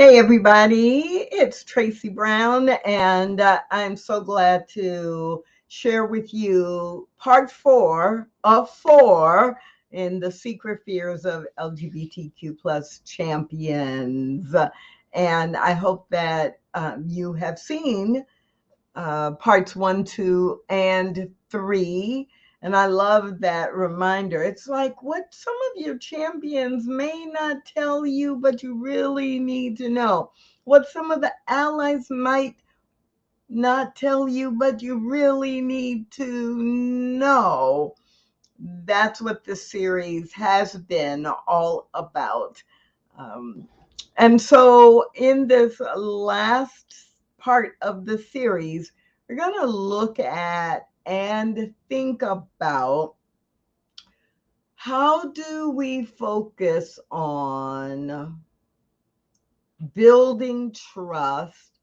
Hey, everybody, it's Tracy Brown, and I'm so glad to share with you part four of four in the secret fears of LGBTQ plus champions. And I hope that you have seen parts one, two, and three. And I love that reminder. It's like what some of your champions may not tell you, but you really need to know. What some of the allies might not tell you, but you really need to know. That's what this series has been all about. Um, and so, in this last part of the series, we're going to look at and think about how do we focus on building trust,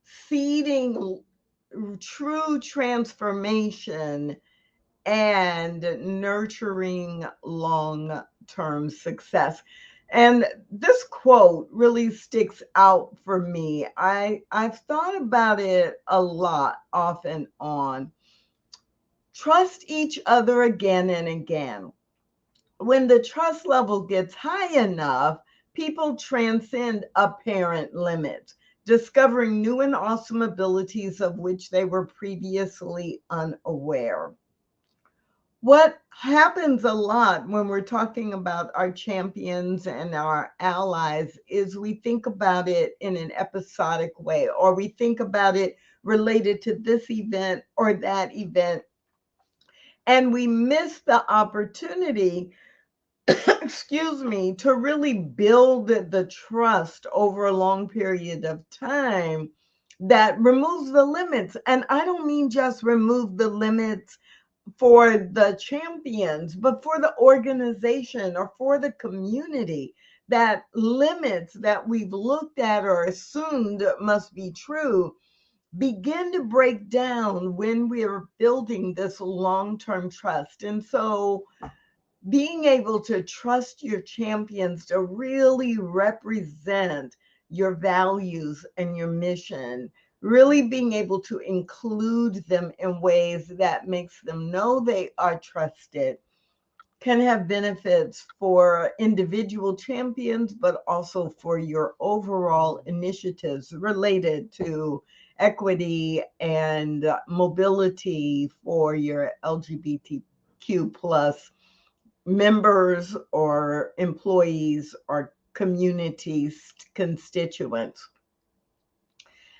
seeding true transformation, and nurturing long-term success. And this quote really sticks out for me. I've thought about it a lot off and on. Trust each other again and again. When the trust level gets high enough, people transcend apparent limits, discovering new and awesome abilities of which they were previously unaware. What happens a lot when we're talking about our champions and our allies is we think about it in an episodic way, or we think about it related to this event or that event, and we miss the opportunity, excuse me, to really build the trust over a long period of time that removes the limits. And I don't mean just remove the limits for the champions, but for the organization or for the community. That limits that we've looked at or assumed must be true begin to break down when we're building this long-term trust. And so being able to trust your champions to really represent your values and your mission, really being able to include them in ways that makes them know they are trusted, can have benefits for individual champions, but also for your overall initiatives related to equity and mobility for your LGBTQ plus members or employees or communities, constituents.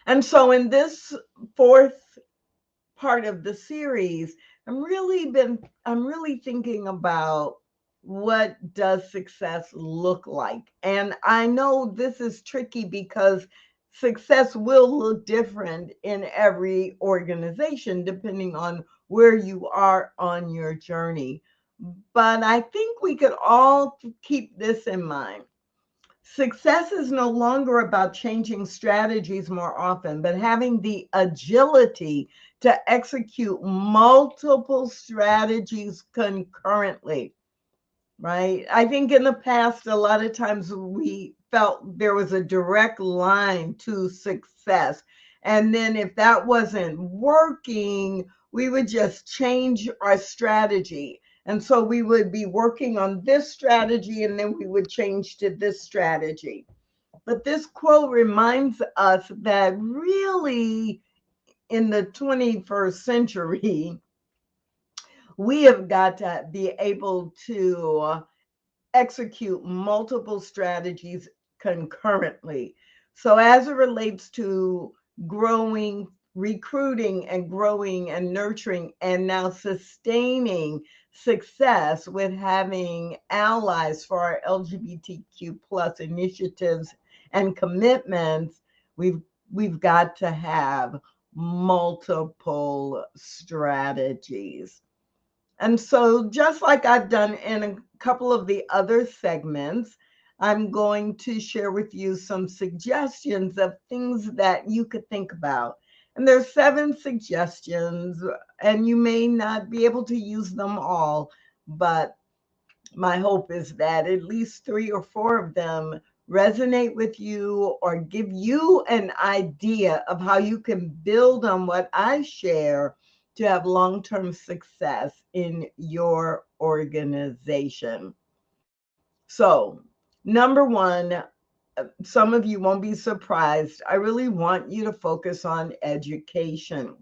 And so in this fourth part of the series, I'm really thinking about what does success look like? And I know this is tricky because success will look different in every organization depending on where you are on your journey. But I think we could all keep this in mind. Success is no longer about changing strategies more often, but having the agility to execute multiple strategies concurrently, right? I think in the past, a lot of times we felt there was a direct line to success. And then if that wasn't working, we would just change our strategy. And so we would be working on this strategy and then we would change to this strategy. But this quote reminds us that really in the 21st century, we have got to be able to execute multiple strategies concurrently. So, as it relates to growing, recruiting, and growing and nurturing, and now sustaining success with having allies for our LGBTQ plus initiatives and commitments, we've got to have multiple strategies. And so, just like I've done in a couple of the other segments, I'm going to share with you some suggestions of things that you could think about. And there's 7 suggestions, and you may not be able to use them all, but my hope is that at least 3 or 4 of them resonate with you or give you an idea of how you can build on what I share to have long-term success in your organization. So, number one, some of you won't be surprised. I really want you to focus on education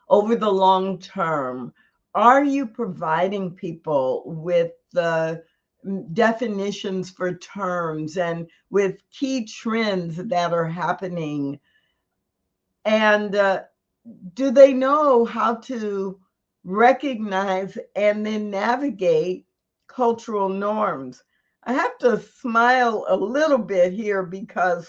over the long term. Are you providing people with the definitions for terms and with key trends that are happening? And do they know how to recognize and then navigate cultural norms? I have to smile a little bit here because,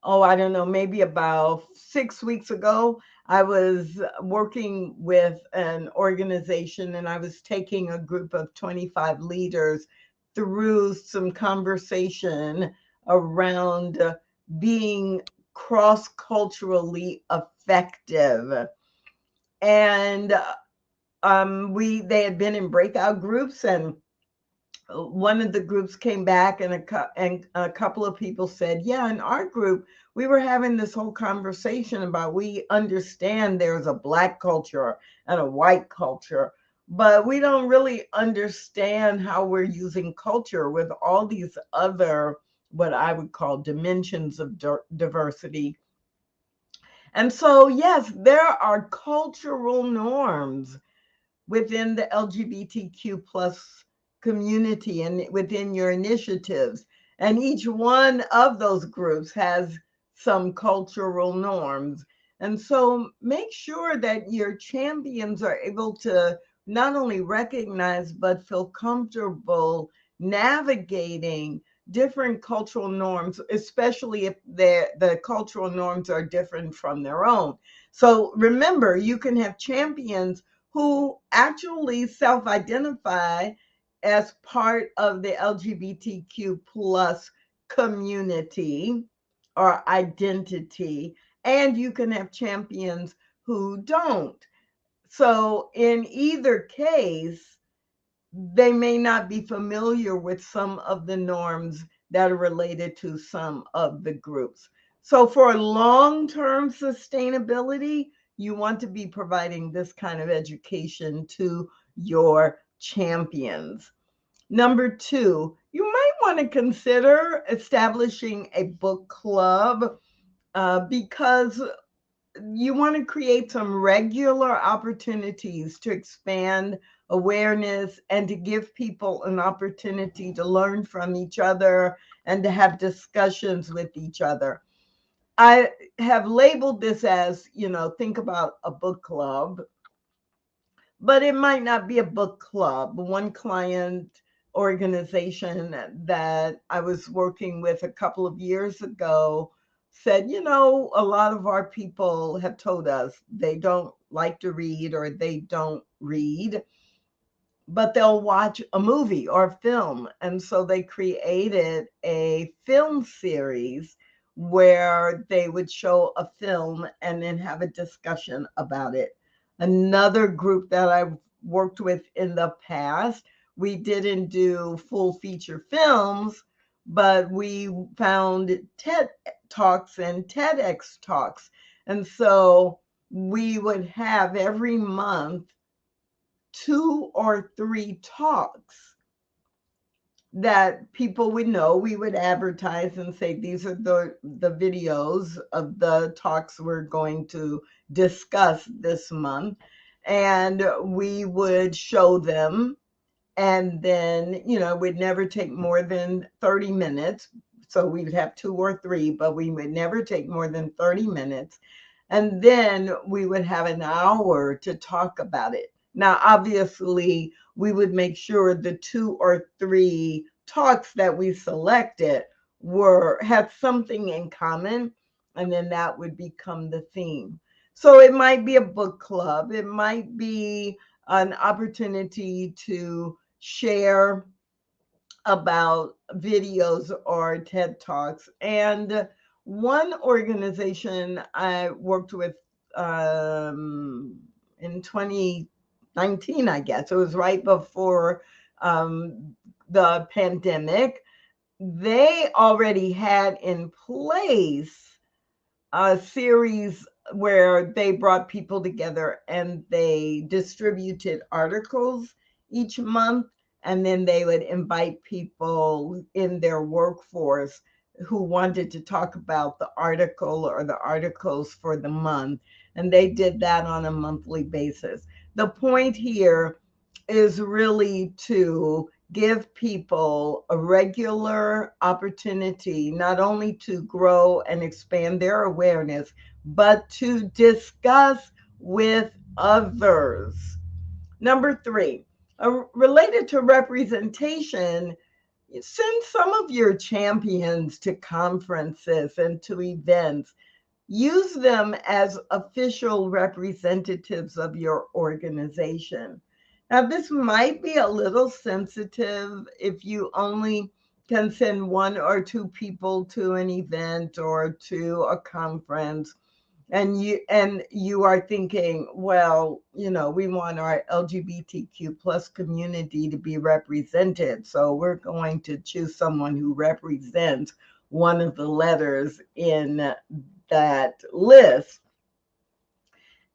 oh, I don't know, maybe about 6 weeks ago, I was working with an organization and I was taking a group of 25 leaders through some conversation around being cross-culturally effective. And they had been in breakout groups, and one of the groups came back and a couple of people said, yeah, in our group, we were having this whole conversation about, we understand there's a Black culture and a white culture, but we don't really understand how we're using culture with all these other, what I would call dimensions of diversity. And so, yes, there are cultural norms within the LGBTQ plus community and within your initiatives. And each one of those groups has some cultural norms. And so make sure that your champions are able to not only recognize, but feel comfortable navigating different cultural norms, especially if the cultural norms are different from their own. So remember, you can have champions who actually self-identify as part of the LGBTQ plus community or identity, and you can have champions who don't. So in either case, they may not be familiar with some of the norms that are related to some of the groups. So for long-term sustainability, you want to be providing this kind of education to your champions. Number two, you might want to consider establishing a book club because you want to create some regular opportunities to expand awareness and to give people an opportunity to learn from each other and to have discussions with each other. I have labeled this as, think about a book club, but it might not be a book club. One client organization that I was working with a couple of years ago said, a lot of our people have told us they don't like to read or they don't read, but they'll watch a movie or a film. And so they created a film series where they would show a film and then have a discussion about it. Another group that I've worked with in the past, we didn't do full feature films, but we found TED Talks and TEDx Talks. And so we would have every month 2 or 3 talks that people would know. We would advertise and say, these are the videos of the talks we're going to discuss this month. And we would show them. And then, it would never take more than 30 minutes. So we would have 2 or 3, but we would never take more than 30 minutes. And then we would have an hour to talk about it. Now, obviously, we would make sure the 2 or 3 talks that we selected had something in common, and then that would become the theme. So it might be a book club. It might be an opportunity to share about videos or TED Talks. And one organization I worked with in 2019, I guess, it was right before the pandemic. they already had in place a series where they brought people together and they distributed articles each month. And then they would invite people in their workforce who wanted to talk about the article or the articles for the month. And they did that on a monthly basis. The point here is really to give people a regular opportunity not only to grow and expand their awareness, but to discuss with others. Number three, related to representation, send some of your champions to conferences and to events. Use them as official representatives of your organization. Now, this might be a little sensitive if you only can send one or two people to an event or to a conference, and you are thinking, well, we want our LGBTQ plus community to be represented, so we're going to choose someone who represents one of the letters in that list.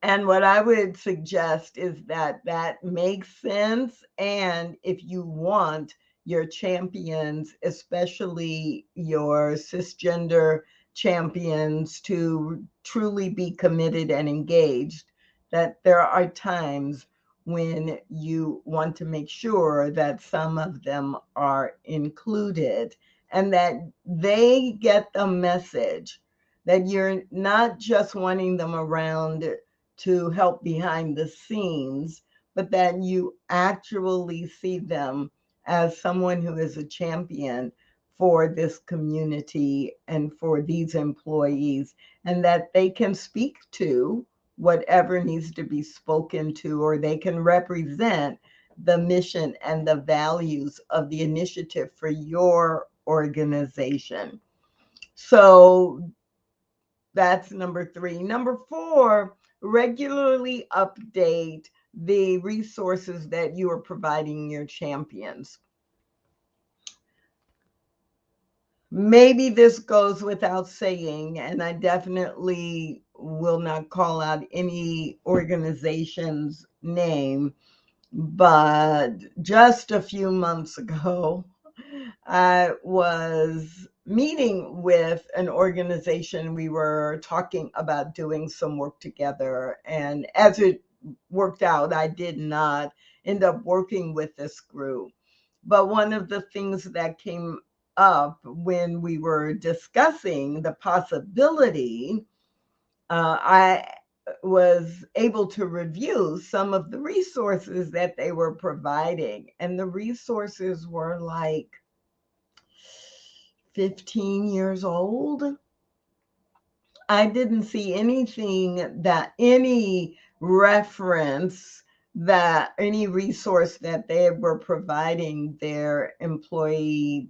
And what I would suggest is that that makes sense. And if you want your champions, especially your cisgender champions, to truly be committed and engaged, that there are times when you want to make sure that some of them are included and that they get the message that you're not just wanting them around to help behind the scenes, but that you actually see them as someone who is a champion for this community and for these employees, and that they can speak to whatever needs to be spoken to, or they can represent the mission and the values of the initiative for your organization. So that's number three. Number four, regularly update the resources that you are providing your champions. Maybe this goes without saying, and I definitely will not call out any organization's name, but just a few months ago, I was meeting with an organization. We were talking about doing some work together. And as it worked out, I did not end up working with this group. But one of the things that came up when we were discussing the possibility, I was able to review some of the resources that they were providing. And the resources were like 15 years old. I didn't see anything, that any reference, that any resource that they were providing their employee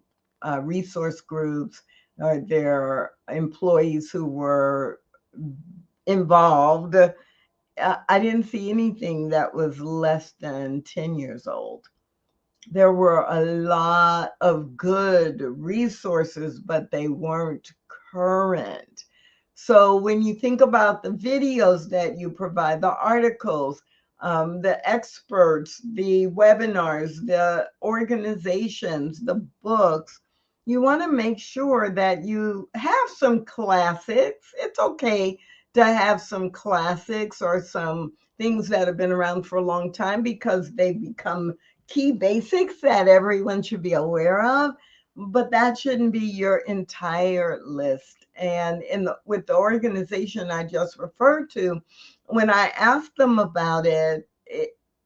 resource groups or their employees who were involved. I didn't see anything that was less than 10 years old. There were a lot of good resources, but they weren't current. So when you think about the videos that you provide, the articles, the experts, the webinars, the organizations, the books, you want to make sure that you have some classics. It's okay to have some classics or some things that have been around for a long time because they become key basics that everyone should be aware of, but that shouldn't be your entire list. And with the organization I just referred to, when I asked them about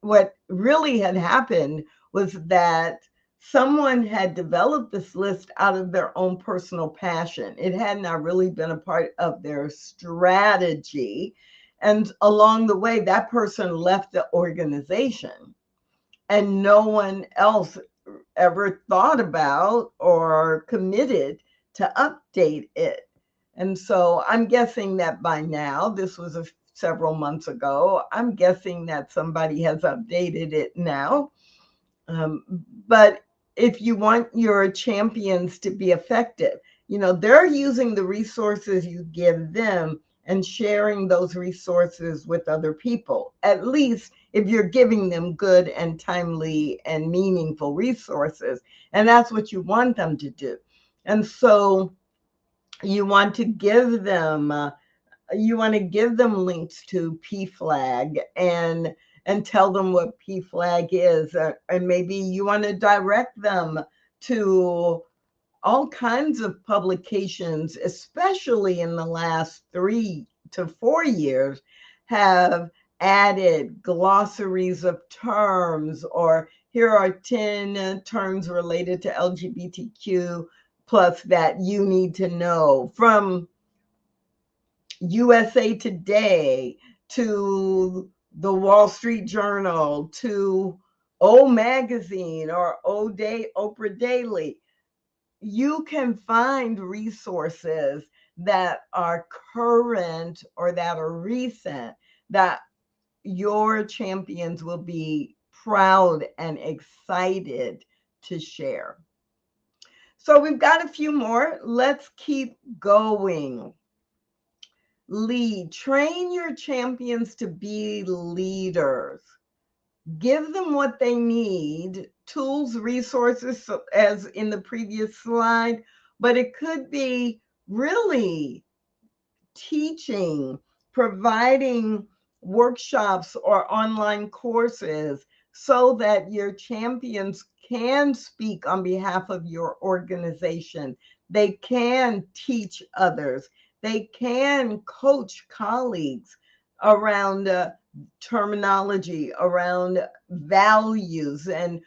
what really had happened was that someone had developed this list out of their own personal passion. It had not really been a part of their strategy. And along the way, that person left the organization and no one else ever thought about or committed to update it. And so I'm guessing that by now, this was several months ago, I'm guessing that somebody has updated it now. But if you want your champions to be effective, they're using the resources you give them and sharing those resources with other people, at least if you're giving them good and timely and meaningful resources. And that's what you want them to do. And so you want to give them links to PFLAG and tell them what PFLAG is, and maybe you want to direct them to all kinds of publications, especially in the last 3 to 4 years, have added glossaries of terms, or here are 10 terms related to LGBTQ plus that you need to know, from USA Today to the Wall Street Journal to O Magazine or Oprah Daily. You can find resources that are current or that are recent that your champions will be proud and excited to share. So we've got a few more. Let's keep going. Lead. Train your champions to be leaders. Give them what they need, tools, resources, as in the previous slide, but it could be really teaching, providing workshops or online courses so that your champions can speak on behalf of your organization. They can teach others. They can coach colleagues around terminology, around values, and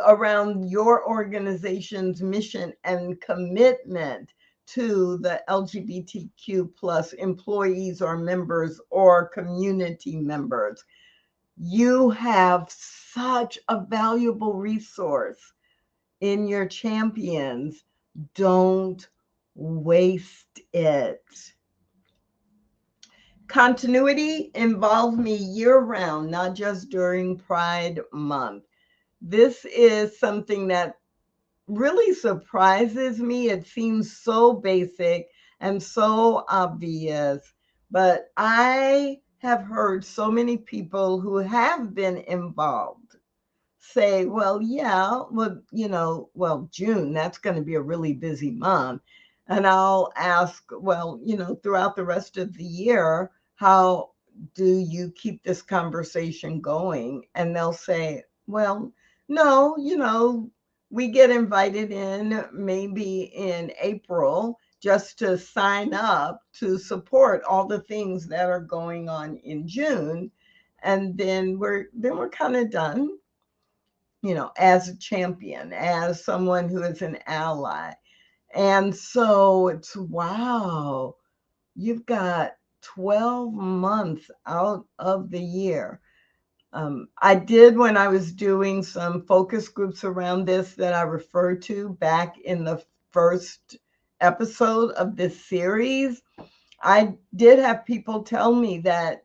around your organization's mission and commitment to the LGBTQ plus employees or members or community members. You have such a valuable resource in your champions. Don't waste it. Continuity. Involve me year round, not just during Pride Month. This is something that really surprises me. It seems so basic and so obvious, but I have heard so many people who have been involved say, well, yeah, well, June, that's going to be a really busy month. And I'll ask, well, throughout the rest of the year, how do you keep this conversation going? And they'll say, well, no, we get invited in maybe in April just to sign up to support all the things that are going on in June. And then we're kind of done, as a champion, as someone who is an ally. And so it's, wow, you've got 12 months out of the year. I did, when I was doing some focus groups around this that I referred to back in the first episode of this series, I did have people tell me that,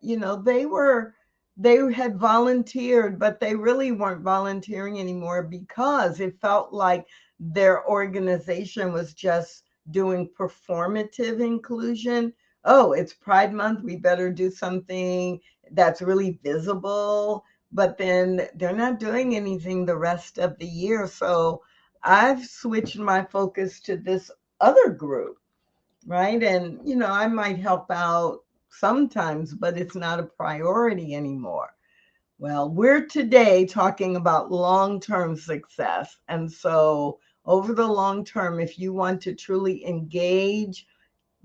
they had volunteered, but they really weren't volunteering anymore because it felt like their organization was just doing performative inclusion. Oh, it's Pride Month, we better do something that's really visible, but then they're not doing anything the rest of the year. So I've switched my focus to this other group, right? And, I might help out sometimes, but it's not a priority anymore. Well, we're today talking about long-term success. And so over the long term, if you want to truly engage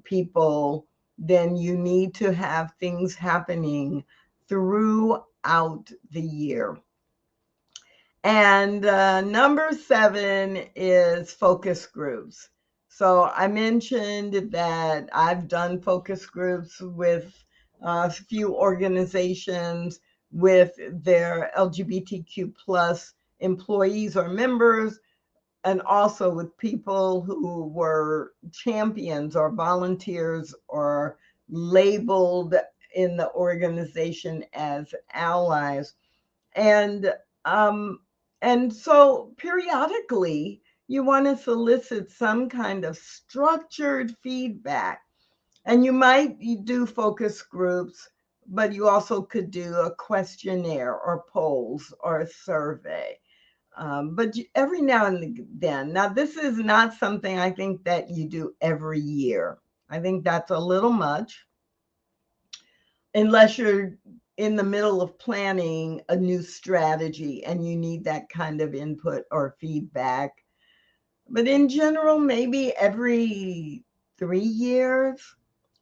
people, then you need to have things happening throughout the year. And number 7 is focus groups. So I mentioned that I've done focus groups with a few organizations with their LGBTQ plus employees or members, and also with people who were champions or volunteers or labeled in the organization as allies. And And so periodically, you want to solicit some kind of structured feedback. And you do focus groups, but you also could do a questionnaire or polls or a survey. But every now and then, now this is not something I think that you do every year. I think that's a little much unless you're in the middle of planning a new strategy and you need that kind of input or feedback. But in general, maybe every 3 years,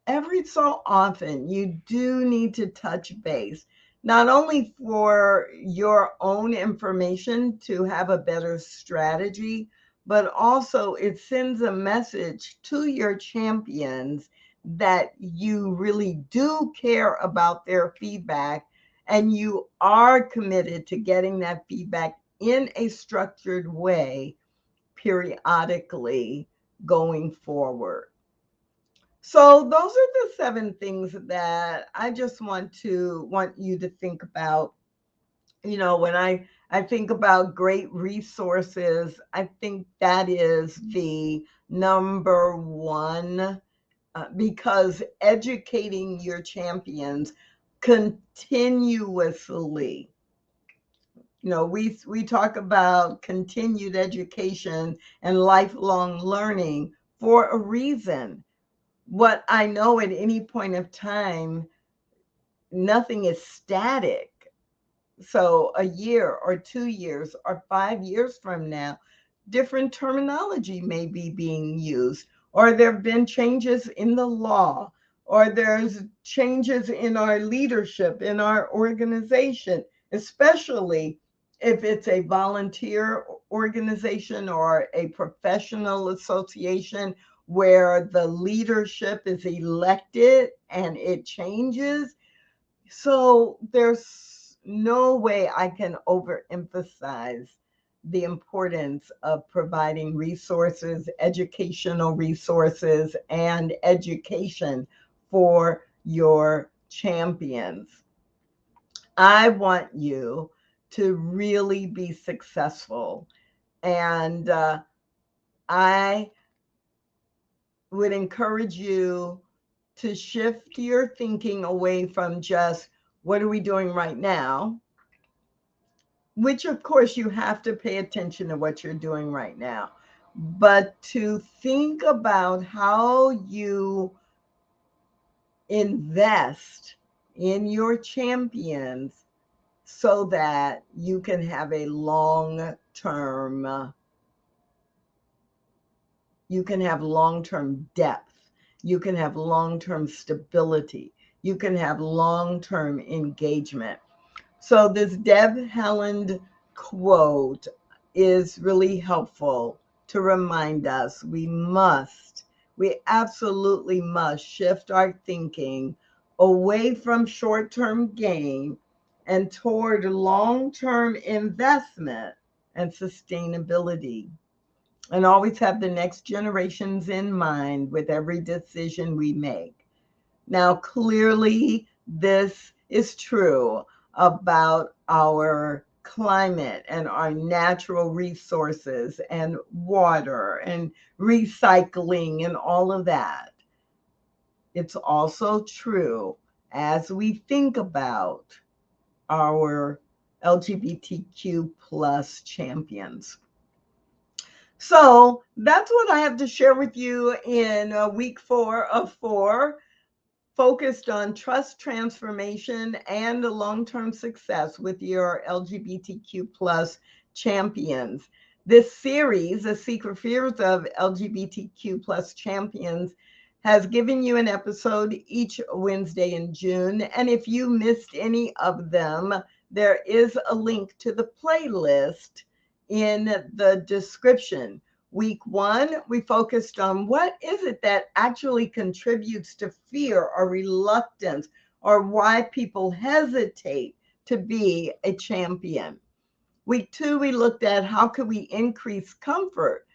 every so often, you do need to touch base, not only for your own information to have a better strategy, but also it sends a message to your champions that you really do care about their feedback and you are committed to getting that feedback in a structured way periodically going forward. So those are the 7 things that I just want you to think about. When I think about great resources, I think that is the number one, because educating your champions continuously. We talk about continued education and lifelong learning for a reason. What I know at any point of time, nothing is static. So a year or 2 years or 5 years from now, different terminology may be being used, or there have been changes in the law, or there's changes in our leadership, in our organization, especially if it's a volunteer organization or a professional association where the leadership is elected and it changes. So there's no way I can overemphasize the importance of providing resources, educational resources, and education for your champions. I want you to really be successful. And I would encourage you to shift your thinking away from just what are we doing right now, which of course you have to pay attention to what you're doing right now, but to think about how you invest in your champions so that you can have a long term you can have long-term depth, you can have long-term stability, you can have long-term engagement. So this Deb Haaland quote is really helpful to remind us we absolutely must shift our thinking away from short-term gain and toward long-term investment and sustainability, and always have the next generations in mind with every decision we make. Now, clearly, this is true about our climate and our natural resources and water and recycling and all of that. It's also true as we think about our LGBTQ plus champions. So that's what I have to share with you in week 4 of 4, focused on trust transformation and long-term success with your LGBTQ plus champions. This series, The Secret Fears of LGBTQ plus Champions, has given you an episode each Wednesday in June. And if you missed any of them, there is a link to the playlist in the description. Week 1, we focused on what is it that actually contributes to fear or reluctance, or why people hesitate to be a champion. Week 2, we looked at how could we increase comfort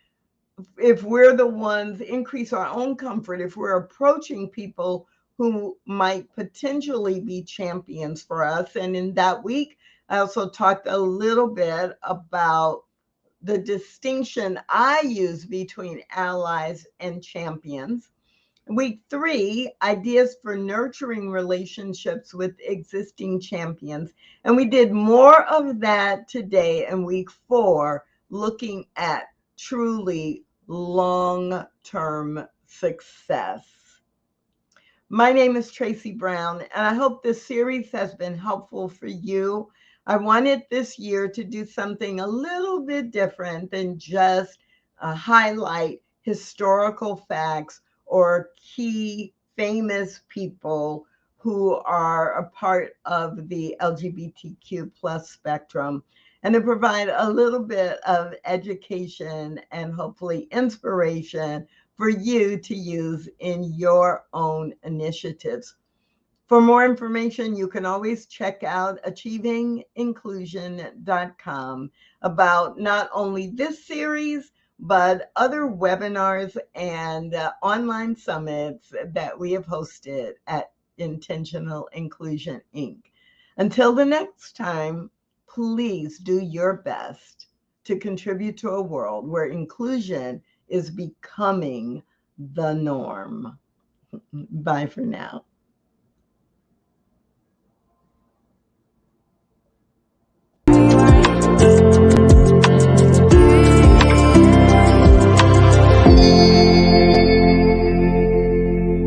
if we're the ones, increase our own comfort if we're approaching people who might potentially be champions for us. And in that week, I also talked a little bit about the distinction I use between allies and champions. Week 3, ideas for nurturing relationships with existing champions. And we did more of that today in week 4, looking at truly long term success. My name is Tracy Brown, and I hope this series has been helpful for you. I wanted this year to do something a little bit different than just highlight historical facts or key famous people who are a part of the LGBTQ plus spectrum, and to provide a little bit of education and hopefully inspiration for you to use in your own initiatives. For more information, you can always check out achieving-inclusion.com about not only this series, but other webinars and online summits that we have hosted at Intentional Inclusion, Inc. Until the next time, please do your best to contribute to a world where inclusion is becoming the norm. Bye for now.